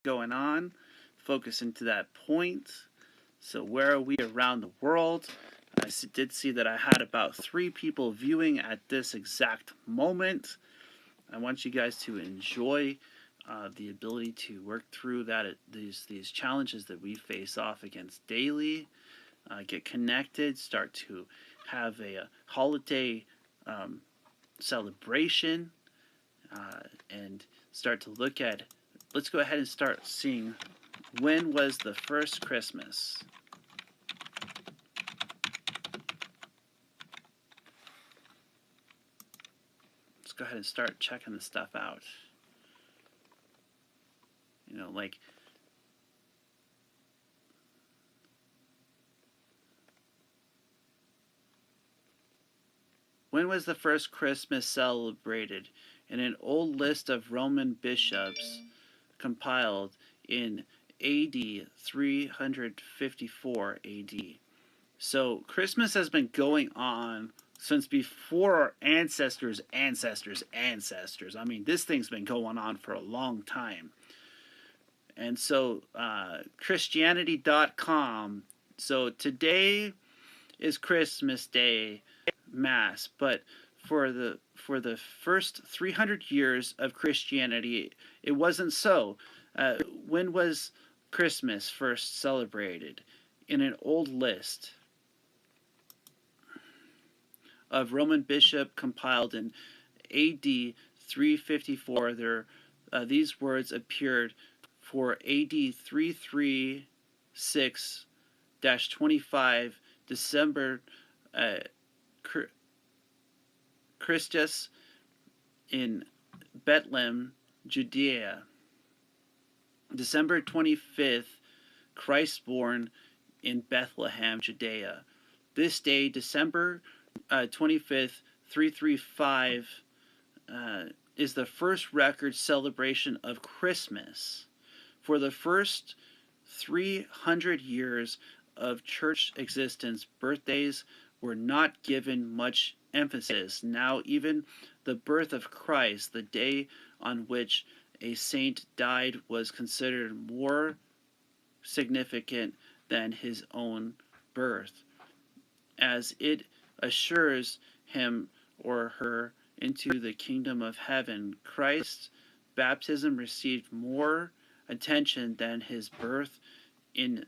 going on. Focus into that point. So where are we around the world? I did see that I had about 3 people viewing at this exact moment. I want you guys to enjoy the ability to work through these challenges that we face off against daily. Get connected. Start to have a holiday celebration, and start to look at. Let's go ahead and start seeing when was the first Christmas. Let's go ahead and start checking this stuff out. Like when was the first Christmas celebrated? In an old list of Roman bishops compiled in AD 354 AD. So Christmas has been going on since before our ancestors. I mean, this thing's been going on for a long time. And so Christianity.com. So today is Christmas Day Mass, but for the first 300 years of Christianity, it wasn't so. When was Christmas first celebrated? In an old list of Roman bishop compiled in AD 354, these words appeared for AD 336-25 December Christus in Bethlehem, Judea. December 25th, Christ born in Bethlehem, Judea. This day, December 25th, 335, is the first record celebration of Christmas. For the first 300 years of church existence, birthdays were not given much emphasis. Now even the birth of Christ, the day on which a saint died, was considered more significant than his own birth, as it assures him or her into the kingdom of heaven. Christ's baptism received more attention than his birth in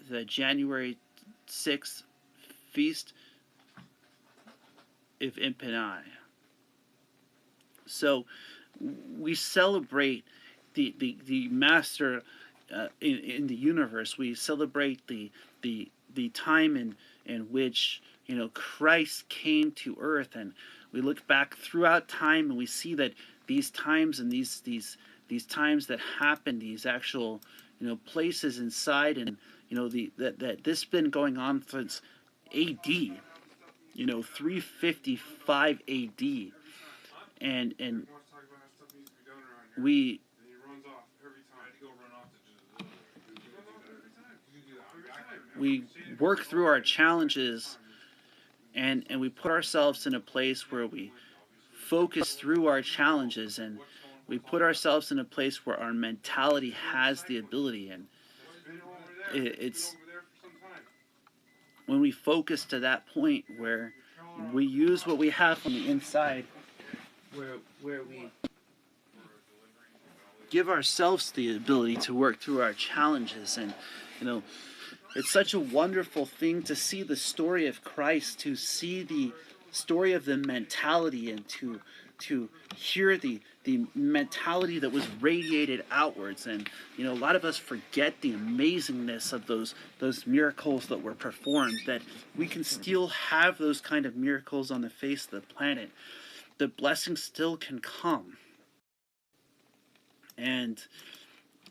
the January 6th feast of Impani. So we celebrate the master in the universe. We celebrate the time in which Christ came to earth, and we look back throughout time and we see that these times and these times that happen, these actual places inside, and that this has been going on since AD, 355 AD, and we work through our challenges, and we put ourselves in a place where we focus through our challenges, and we put ourselves in a place where our mentality has the ability, and it's when we focus to that point where we use what we have on the inside, where we give ourselves the ability to work through our challenges. And it's such a wonderful thing to see the story of Christ, to see the story of the mentality, and to hear the mentality that was radiated outwards. And a lot of us forget the amazingness of those miracles that were performed, that we can still have those kind of miracles on the face of the planet. The blessings still can come, and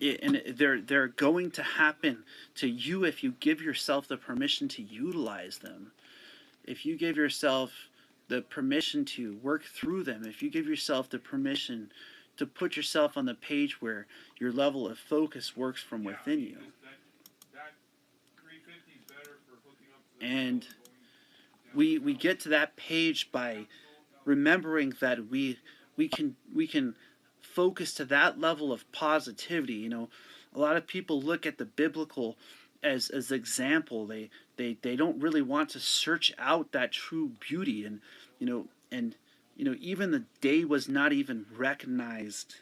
they're going to happen to you if you give yourself the permission to utilize them. If you give yourself the permission to work through them, if you give yourself the permission to put yourself on the page where your level of focus works from within you. And we get to that page by remembering that we can focus to that level of positivity. A lot of people look at the biblical as example. They don't really want to search out that true beauty, and even the day was not even recognized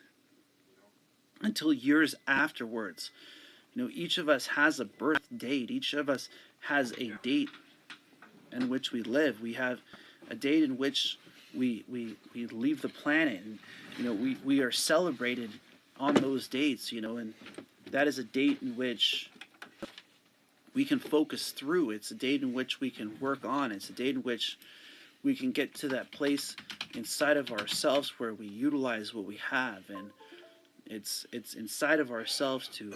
until years afterwards. Each of us has a birth date. Each of us has a date in which we live. We have a date in which we leave the planet, and we are celebrated on those dates. And that is a date in which we can focus through. It's a date in which we can work on. It's a date in which we can get to that place inside of ourselves where we utilize what we have, and it's inside of ourselves to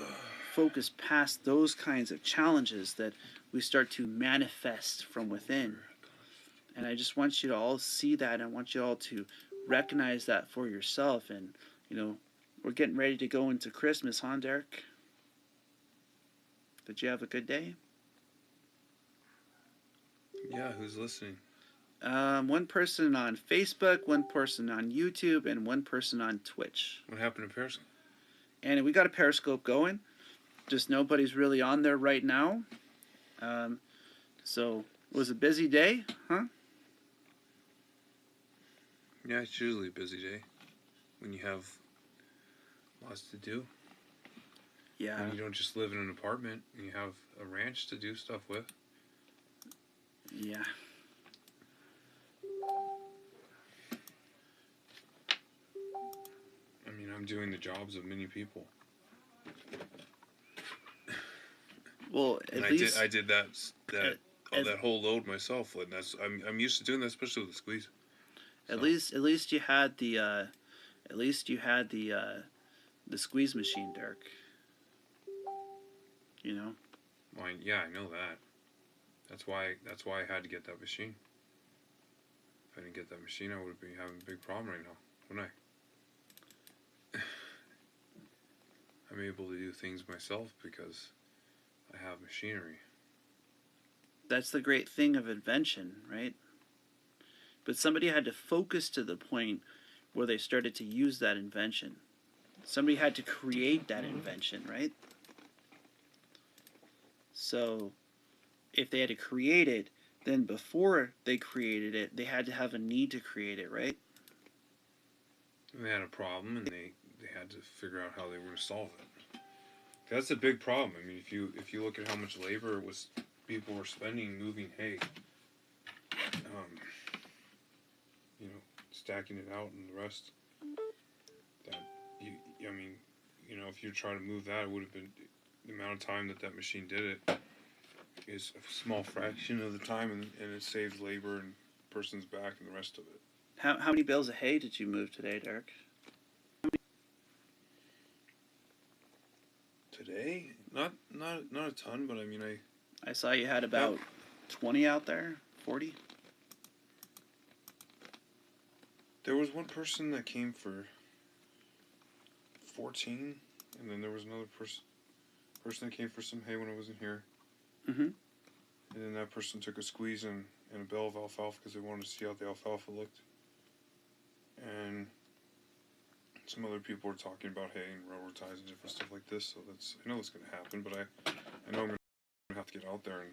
focus past those kinds of challenges that we start to manifest from within. And I just want you to all see that. I want you all to recognize that for yourself. And we're getting ready to go into Christmas, huh, Derek? Did you have a good day? Yeah, who's listening? One person on Facebook, one person on YouTube, and one person on Twitch. What happened to Periscope? And we got a Periscope going. Just nobody's really on there right now. So it was a busy day, huh? Yeah, it's usually a busy day when you have lots to do. Yeah. And you don't just live in an apartment and you have a ranch to do stuff with. Yeah. I mean, I'm doing the jobs of many people. Well, and I did that whole load myself, and I'm used to doing that, especially with the squeeze. So. At least you had the the squeeze machine, Dirk. Well, yeah, I know that. That's why I had to get that machine. If I didn't get that machine, I would be having a big problem right now, wouldn't I? I'm able to do things myself because I have machinery. That's the great thing of invention, right? But somebody had to focus to the point where they started to use that invention. Somebody had to create that invention, right? So if they had to create it, then before they created it, they had to have a need to create it, right? They had a problem, and they had to figure out how they were going to solve it. That's a big problem. I mean, if you look at how much labor people were spending moving hay, stacking it out and the rest, if you're trying to move that, it would have been the amount of time that machine did it is a small fraction of the time, and it saves labor and person's back and the rest of it. How many bales of hay did you move today, Derek? Today, not a ton, but I mean I saw you had about 20 out there, 40. There was one person that came for 14, and then there was another person that came for some hay when I wasn't here. Mm-hmm. And then that person took a squeeze and a bale of alfalfa because they wanted to see how the alfalfa looked. And some other people were talking about hay and railroad ties and different stuff like this. So I know it's going to happen, but I know I'm going to have to get out there and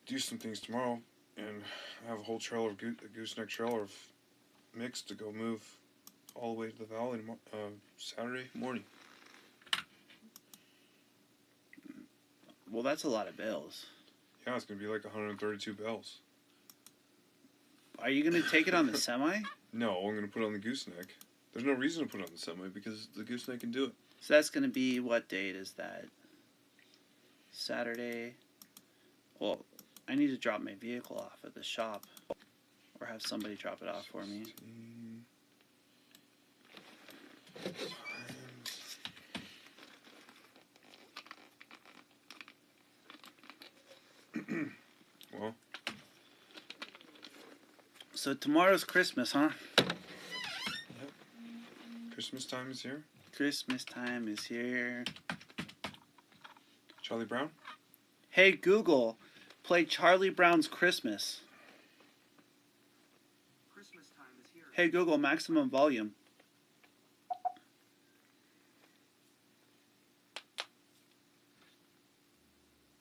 do some things tomorrow. And I have a whole trailer, a gooseneck trailer of mix to go move all the way to the valley Saturday morning. Well, that's a lot of bales. Yeah, it's going to be like 132 bales. Are you going to take it on the semi? No, I'm going to put it on the gooseneck. There's no reason to put it on the semi because the gooseneck can do it. So that's going to be, what date is that? Saturday? Well, I need to drop my vehicle off at the shop. Or have somebody drop it off for me. Well. So tomorrow's Christmas, huh? Yep. Christmas time is here. Christmas time is here. Charlie Brown? Hey Google, play Charlie Brown's Christmas. Christmas time is here. Hey Google, maximum volume.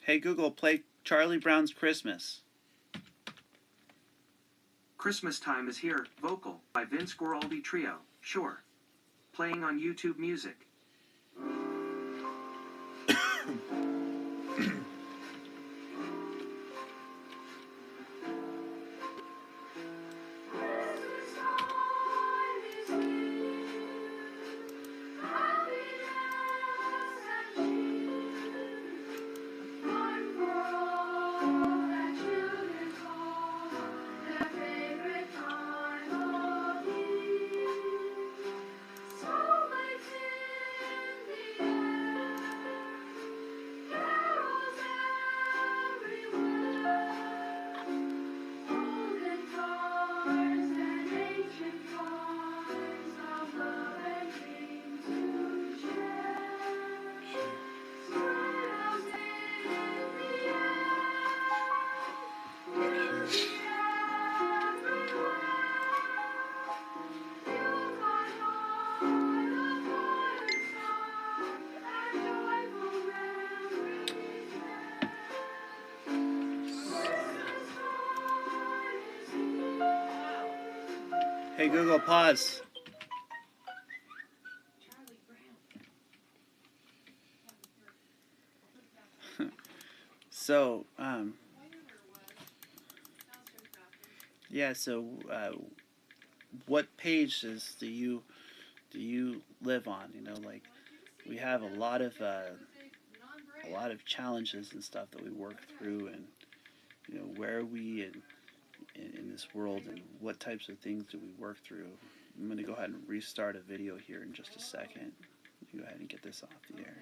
Hey Google, play Charlie Brown's Christmas. Christmas Time is Here, vocal by Vince Guaraldi Trio, sure. Playing on YouTube Music. Hey Google, pause. So, yeah. So, what pages do you live on? You know, like we have a lot of challenges and stuff that we work through, and you know, where are we in this world, and what types of things do we work through? I'm gonna go ahead and restart a video here in just a second. Go ahead and get this off the air.